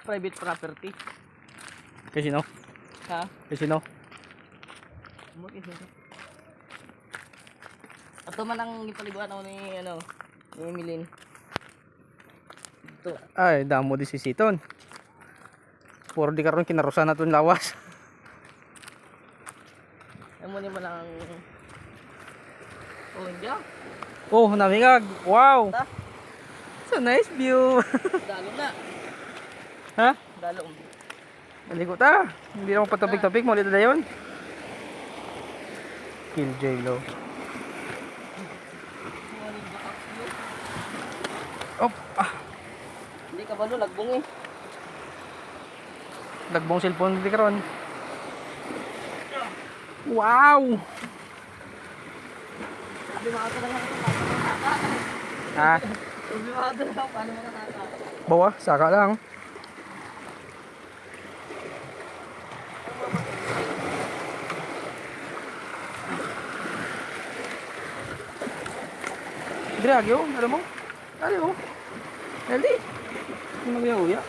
private property. Kasi no? Ha? Kasi no? Ato man ang ipaliguan ako ni ano, ni Emilyn. Ito. Ay, damo di sisiton. Puro di karon kinarusan naton lawas. Amo ni mo lang. Oh, hindi. Oh, namingag. Wow. Ta. So nice view. Dalo na. Ha? Dalo. Maligo ta. Hindi naman patubig-tubig mo dito dayon. Kill J-Lo. Oh, Hindi ka balo lagbong eh. lagbong cellphone di karon. Wow. Sabi mo ako lang ako. Ha? Sabi mo ako lang paano mo nakaka. Bawa, saka lang. Dragyo, alam mo? Ano mo? Healthy. Hindi mag-uya.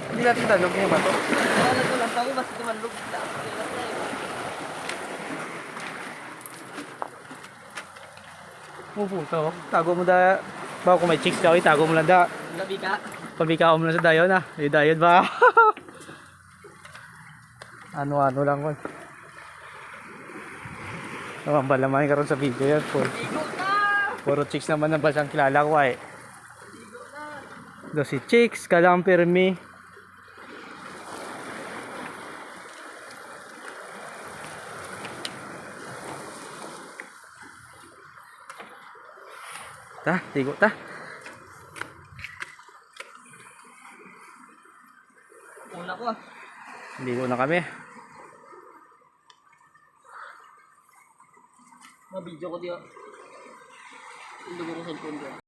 Hindi natin talog niya ba ito? Wala ko lang tayo basta tumalog. Puputo. Tago mo da. Bago kung may chicks daw, itago mo lang da. Labi ka. Pabikaw mo lang sa dayon ha. May dayon ba? Ano-ano lang ko. Namambalaman karon sa video yan. Puro chicks naman ang basang kilala ko ay. Do si chicks, kalang permi. Ta, tigo ta. Una ko. Ligo na kami. Mabidyo ko diyo. Hindi ko sa cellphone ko.